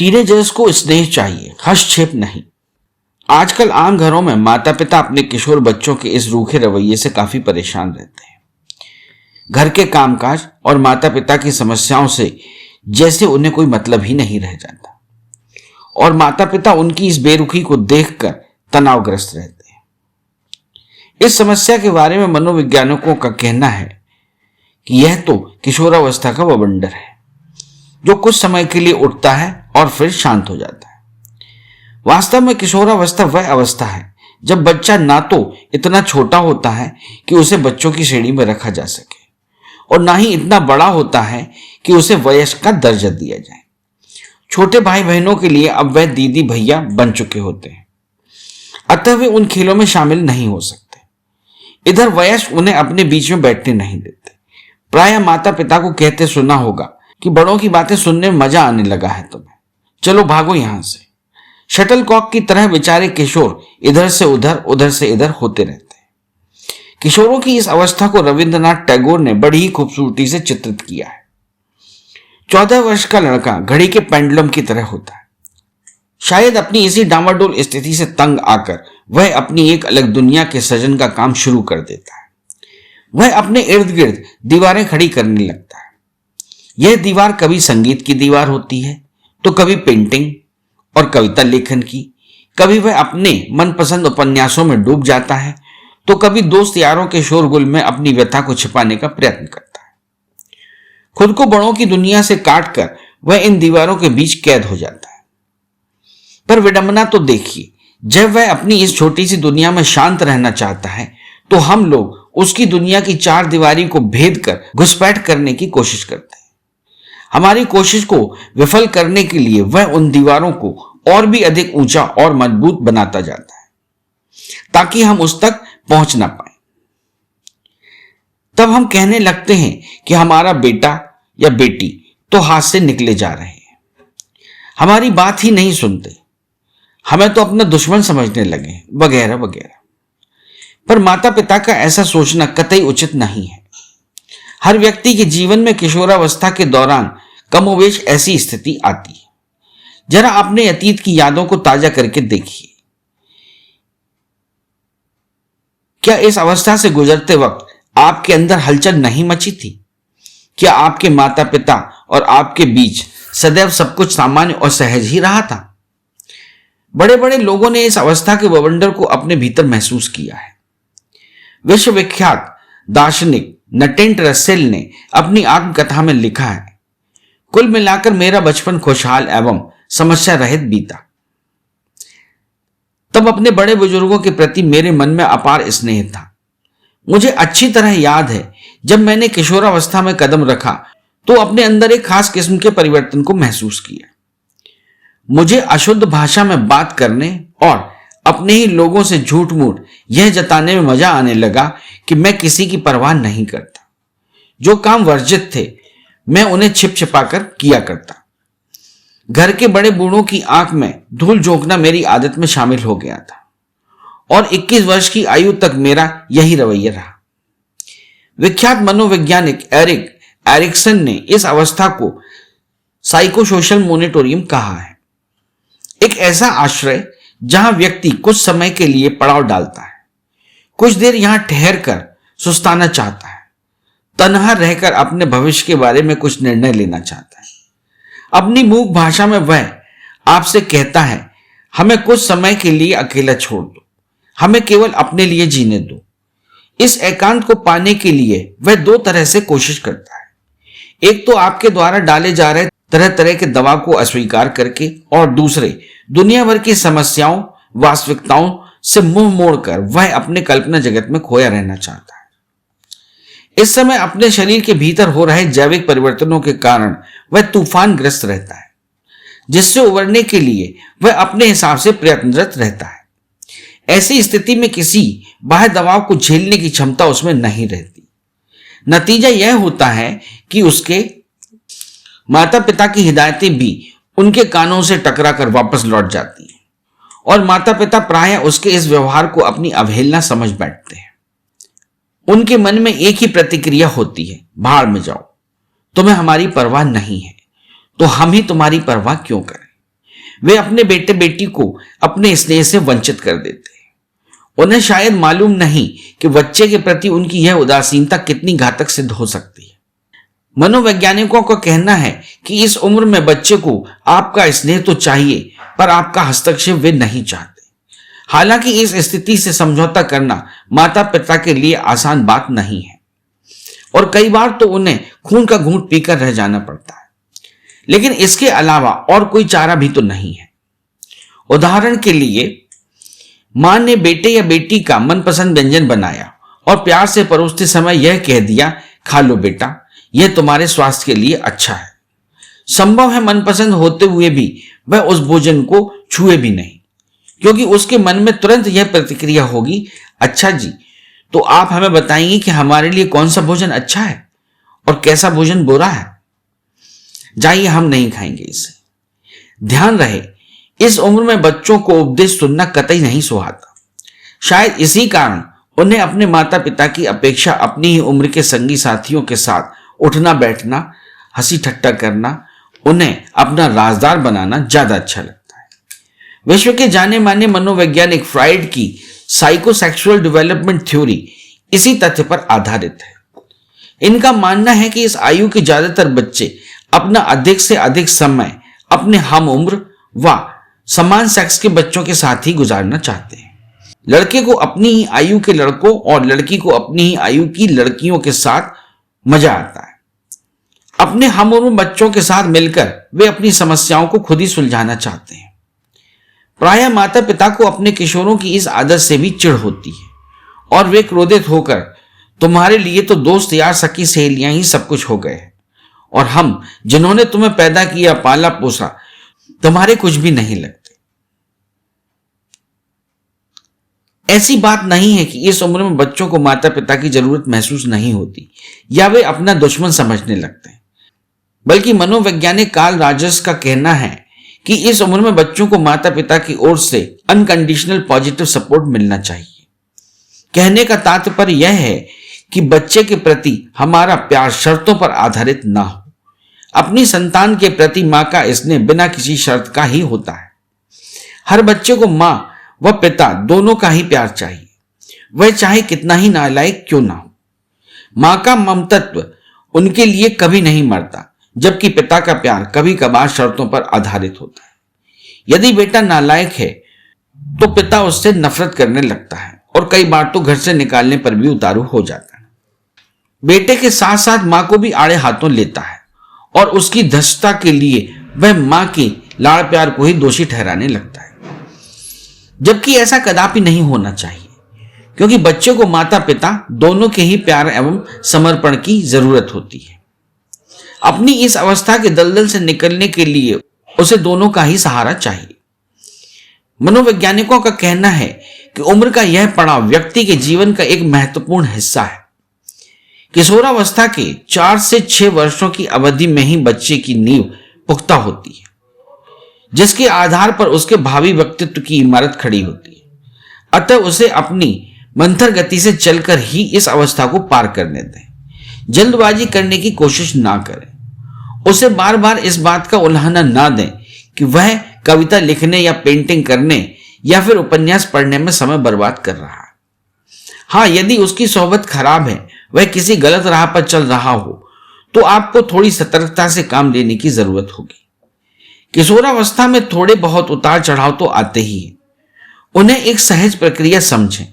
Teenagers को स्नेह चाहिए, हस्तक्षेप नहीं। आजकल आम घरों में माता पिता अपने किशोर बच्चों के इस रूखे रवैये से काफी परेशान रहते हैं। घर के कामकाज और माता पिता की समस्याओं से जैसे उन्हें कोई मतलब ही नहीं रह जाता, और माता पिता उनकी इस बेरुखी को देखकर तनावग्रस्त रहते हैं। इस समस्या के बारे में मनोवैज्ञानिकों का कहना है कि यह तो किशोरावस्था का बवंडर है, जो कुछ समय के लिए उठता है और फिर शांत हो जाता है। वास्तव में किशोरावस्था वह अवस्था है जब बच्चा ना तो इतना छोटा होता है कि उसे बच्चों की श्रेणी में रखा जा सके, और ना ही इतना बड़ा होता है कि उसे वयस्क का दर्जा दिया जाए। छोटे भाई बहनों के लिए अब वह दीदी भैया बन चुके होते हैं, अतः वे उन खेलों में शामिल नहीं हो सकते। इधर वयस्क उन्हें अपने बीच में बैठने नहीं देते। प्राय माता पिता को कहते सुना होगा कि बड़ों की बातें सुनने में मजा आने लगा है तुम्हें, चलो भागो यहां से। शटलकॉक की तरह बेचारे किशोर इधर से उधर, उधर से इधर होते रहते हैं। किशोरों की इस अवस्था को रविंद्रनाथ टैगोर ने बड़ी ही खूबसूरती से चित्रित किया है। 14 वर्ष का लड़का घड़ी के पेंडुलम की तरह होता है। शायद अपनी इसी डामाडोल स्थिति से तंग आकर वह अपनी एक अलग दुनिया के सृजन का काम शुरू कर देता है। वह अपने इर्द गिर्द दीवारें खड़ी करने लगता है। यह दीवार कभी संगीत की दीवार होती है, तो कभी पेंटिंग और कविता लेखन की, कभी वह अपने मनपसंद उपन्यासों में डूब जाता है, तो कभी दोस्त यारों के शोरगुल में अपनी व्यथा को छिपाने का प्रयत्न करता है। खुद को बड़ों की दुनिया से काटकर वह इन दीवारों के बीच कैद हो जाता है। पर विडंबना तो देखिए, जब वह अपनी इस छोटी सी दुनिया में शांत रहना चाहता है, तो हम लोग उसकी दुनिया की चार दीवारी को भेद कर घुसपैठ करने की कोशिश करते हैं। हमारी कोशिश को विफल करने के लिए वह उन दीवारों को और भी अधिक ऊंचा और मजबूत बनाता जाता है, ताकि हम उस तक पहुंच ना पाए। तब हम कहने लगते हैं कि हमारा बेटा या बेटी तो हाथ से निकले जा रहे हैं, हमारी बात ही नहीं सुनते, हमें तो अपना दुश्मन समझने लगे, वगैरह वगैरह। पर माता पिता का ऐसा सोचना कतई उचित नहीं है। हर व्यक्ति के जीवन में किशोरावस्था के दौरान कमोवेश ऐसी स्थिति आती है। जरा अपने अतीत की यादों को ताजा करके देखिए। क्या इस अवस्था से गुजरते वक्त आपके अंदर हलचल नहीं मची थी? क्या आपके माता पिता और आपके बीच सदैव सब कुछ सामान्य और सहज ही रहा था? बड़े बड़े लोगों ने इस अवस्था के बवंडर को अपने भीतर महसूस किया है। विश्वविख्यात दार्शनिक नटेंट रसेल ने अपनी आत्मकथा में लिखा है, कुल मिलाकर मेरा बचपन खुशहाल एवं समस्या रहित बीता। तब अपने बड़े बुजुर्गों के प्रति मेरे मन में अपार स्नेह था। मुझे अच्छी तरह याद है, जब मैंने किशोरावस्था में कदम रखा तो अपने अंदर एक खास किस्म के परिवर्तन को महसूस किया। मुझे अशुद्ध भाषा में बात करने और अपने ही लोगों से झूठ मूठ यह जताने में मजा आने लगा कि मैं किसी की परवाह नहीं करता। जो काम वर्जित थे मैं उन्हें छिप छिपाकर किया करता। घर के बड़े बूढ़ों की आंख में धूल झोंकना मेरी आदत में शामिल हो गया था, और 21 वर्ष की आयु तक मेरा यही रवैया रहा। विख्यात मनोवैज्ञानिक एरिक एरिक्सन ने इस अवस्था को साइकोसोशल मोनिटोरियम कहा है, एक ऐसा आश्रय जहां व्यक्ति कुछ समय के लिए पड़ाव डालता है, कुछ देर यहां ठहर कर सुस्ताना चाहता है, तन्हा रहकर अपने भविष्य के बारे में कुछ निर्णय लेना चाहता है। अपनी मूक भाषा में वह आपसे कहता है, हमें कुछ समय के लिए अकेला छोड़ दो, हमें केवल अपने लिए जीने दो। इस एकांत को पाने के लिए वह दो तरह से कोशिश करता है। एक तो आपके द्वारा डाले जा रहे तरह तरह के दबाव को अस्वीकार करके, और दूसरे दुनिया भर की समस्याओं वास्तविकताओं से मुंह मोड़कर वह अपने कल्पना जगत में खोया रहना चाहता है। इस समय अपने शरीर के भीतर हो रहे जैविक परिवर्तनों के कारण वह तूफान ग्रस्त रहता है, जिससे उबरने के लिए वह अपने हिसाब से प्रयत्नरत रहता है। ऐसी स्थिति में किसी बाह्य दबाव को झेलने की क्षमता उसमें नहीं रहती। नतीजा यह होता है कि उसके माता पिता की हिदायतें भी उनके कानों से टकरा कर वापस लौट जाती हैं, और माता पिता प्रायः उसके इस व्यवहार को अपनी अवहेलना समझ बैठते हैं। उनके मन में एक ही प्रतिक्रिया होती है, भाड़ में जाओ, तुम्हें हमारी परवाह नहीं है, तो हम ही तुम्हारी परवाह क्यों करें। वे अपने बेटे बेटी को अपने स्नेह से वंचित कर देते हैं। उन्हें शायद मालूम नहीं कि बच्चे के प्रति उनकी यह उदासीनता कितनी घातक सिद्ध हो सकती है। मनोवैज्ञानिकों का कहना है कि इस उम्र में बच्चे को आपका स्नेह तो चाहिए, पर आपका हस्तक्षेप वे नहीं चाहते। हालांकि इस स्थिति से समझौता करना माता पिता के लिए आसान बात नहीं है और कई बार तो उन्हें खून का घूंट पीकर रह जाना पड़ता है, लेकिन इसके अलावा और कोई चारा भी तो नहीं है। उदाहरण के लिए, मां ने बेटे या बेटी का मनपसंद व्यंजन बनाया और प्यार से परोसते समय यह कह दिया, खा लो बेटा, यह तुम्हारे स्वास्थ्य के लिए अच्छा है। संभव है मनपसंद होते हुए भी वह उस भोजन को छुए भी नहीं, क्योंकि उसके मन में तुरंत यह प्रतिक्रिया होगी, अच्छा जी, तो आप हमें बताएंगे कि हमारे लिए कौन सा भोजन अच्छा है और कैसा भोजन बुरा है। जाइए, हम नहीं खाएंगे इसे। ध्यान रहे, इस उम्र में बच्चों को उपदेश सुनना कतई नहीं सुहाता। शायद इसी कारण उन्हें अपने माता पिता की अपेक्षा अपनी ही उम्र के संगी साथियों के साथ उठना बैठना, हंसी ठट्टा करना, उन्हें अपना राजदार बनाना ज्यादा अच्छा लगता है। विश्व के जाने माने मनोवैज्ञानिक फ्राइड की साइकोसेक्सुअल डेवलपमेंट थ्योरी इसी तथ्य पर आधारित है। इनका मानना है कि इस आयु के ज्यादातर बच्चे अपना अधिक से अधिक समय अपने हम उम्र व समान सेक्स के बच्चों के साथ ही गुजारना चाहते हैं। लड़के को अपनी ही आयु के लड़कों और लड़की को अपनी ही आयु की लड़कियों के साथ मजा आता है। अपने हम उम्र बच्चों के साथ मिलकर वे अपनी समस्याओं को खुद ही सुलझाना चाहते हैं। प्रायः माता पिता को अपने किशोरों की इस आदत से भी चिढ़ होती है और वे क्रोधित होकर, तुम्हारे लिए तो दोस्त यार सखी सहेलियां ही सब कुछ हो गए और हम जिन्होंने तुम्हें पैदा किया पाला पोसा तुम्हारे कुछ भी नहीं लगते। ऐसी बात नहीं है कि इस उम्र में बच्चों को माता पिता की जरूरत महसूस नहीं होती या वे अपना दुश्मन समझने लगते हैं, बल्कि मनोवैज्ञानिक कार्ल राजर्स का कहना है कि इस उम्र में बच्चों को माता पिता की ओर से अनकंडीशनल पॉजिटिव सपोर्ट मिलना चाहिए। कहने का तात्पर्य यह है कि बच्चे के प्रति हमारा प्यार शर्तों पर आधारित ना हो। अपनी संतान के प्रति मां का स्नेह बिना किसी शर्त का ही होता है। हर बच्चे को मां व पिता दोनों का ही प्यार चाहिए, वह चाहे कितना ही नालायक क्यों ना हो। मां का ममतत्व उनके लिए कभी नहीं मरता, जबकि पिता का प्यार कभी कभार शर्तों पर आधारित होता है। यदि बेटा नालायक है तो पिता उससे नफरत करने लगता है और कई बार तो घर से निकालने पर भी उतारू हो जाता है। बेटे के साथ साथ मां को भी आड़े हाथों लेता है और उसकी धृष्टता के लिए वह मां की लाड़ प्यार को ही दोषी ठहराने लगता है, जबकि ऐसा कदापि नहीं होना चाहिए, क्योंकि बच्चे को माता पिता दोनों के ही प्यार एवं समर्पण की जरूरत होती है। अपनी इस अवस्था के दलदल से निकलने के लिए उसे दोनों का ही सहारा चाहिए। मनोवैज्ञानिकों का कहना है कि उम्र का यह पड़ाव व्यक्ति के जीवन का एक महत्वपूर्ण हिस्सा है। किशोरावस्था के 4 से 6 वर्षों की अवधि में ही बच्चे की नींव पुख्ता होती है, जिसके आधार पर उसके भावी व्यक्तित्व की इमारत खड़ी होती है। अतः उसे अपनी मंथर गति से चलकर ही इस अवस्था को पार करने दें। जल्दबाजी करने की कोशिश ना करें। उसे बार बार इस बात का उल्हाना ना दें कि वह कविता लिखने या पेंटिंग करने या फिर उपन्यास पढ़ने में समय बर्बाद कर रहा है। हाँ, यदि उसकी सोहबत खराब है, वह किसी गलत राह पर चल रहा हो, तो आपको थोड़ी सतर्कता से काम लेने की जरूरत होगी। किशोरावस्था में थोड़े बहुत उतार चढ़ाव तो आते ही हैं। उन्हें एक सहज प्रक्रिया समझें।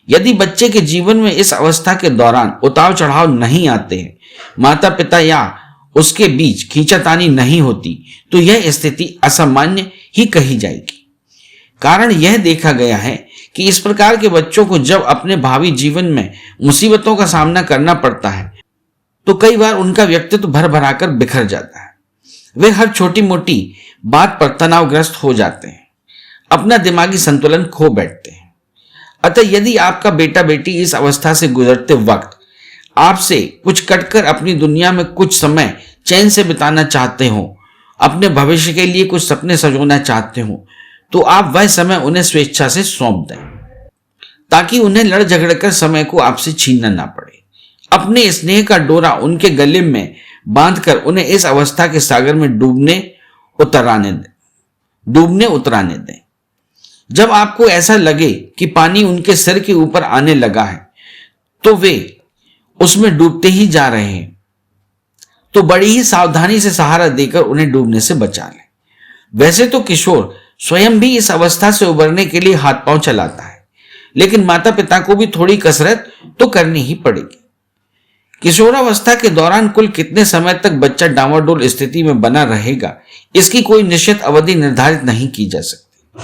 यदि बच्चे के जीवन में इस अवस्था के दौरान उतार चढ़ाव नहीं आते हैं, माता पिता या उसके बीच खींचातानी नहीं होती, तो यह स्थिति असामान्य ही कही जाएगी। कारण यह देखा गया है कि इस प्रकार के बच्चों को जब अपने भावी जीवन में मुसीबतों का सामना करना पड़ता है, तो कई बार उनका व्यक्तित्व भर भराकर बिखर जाता है। वे हर छोटी मोटी बात पर तनावग्रस्त हो जाते हैं, अपना दिमागी संतुलन खो बैठते हैं। अतः यदि आपका बेटा बेटी इस अवस्था से गुजरते वक्त आपसे कुछ कटकर अपनी दुनिया में कुछ समय चैन से बिताना चाहते हो, अपने भविष्य के लिए कुछ सपने सजोना चाहते हो, तो आप वह समय उन्हें स्वेच्छा से सौंप दें, ताकि उन्हें लड़ झगड़कर समय को आपसे छीनना ना पड़े। अपने स्नेह का डोरा उनके गले में बांधकर उन्हें इस अवस्था के सागर में डूबने उतराने दें। डूबने उतराने दें। जब आपको ऐसा लगे कि पानी उनके सिर के ऊपर आने लगा है तो वे उसमें डूबते ही जा रहे हैं, तो बड़ी ही सावधानी से सहारा देकर उन्हें डूबने से बचा लें। वैसे तो किशोर स्वयं भी इस अवस्था से उबरने के लिए हाथ पांव चलाता है, लेकिन माता पिता को भी थोड़ी कसरत तो करनी ही पड़ेगी। किशोरावस्था के दौरान कुल कितने समय तक बच्चा डामाडोल स्थिति में बना रहेगा, इसकी कोई निश्चित अवधि निर्धारित नहीं की जा सकती।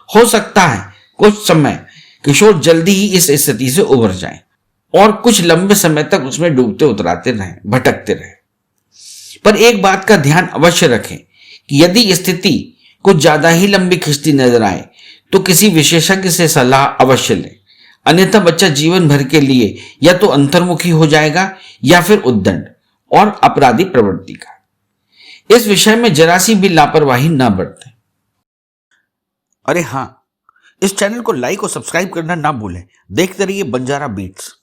हो सकता है कुछ समय किशोर जल्दी ही इस स्थिति से उबर जाए और कुछ लंबे समय तक उसमें डूबते उतराते रहें, भटकते रहें। पर एक बात का ध्यान अवश्य रखें कि यदि स्थिति कुछ ज्यादा ही लंबी खिंचती नजर आए तो किसी विशेषज्ञ से सलाह अवश्य लें, अन्यथा बच्चा जीवन भर के लिए या तो अंतर्मुखी हो जाएगा या फिर उद्दंड और अपराधी प्रवृत्ति का। इस विषय में जरा सी भी लापरवाही ना बरतें। अरे हाँ, इस चैनल को लाइक और सब्सक्राइब करना ना भूलें। देखते रहिए बंजारा बीट्स।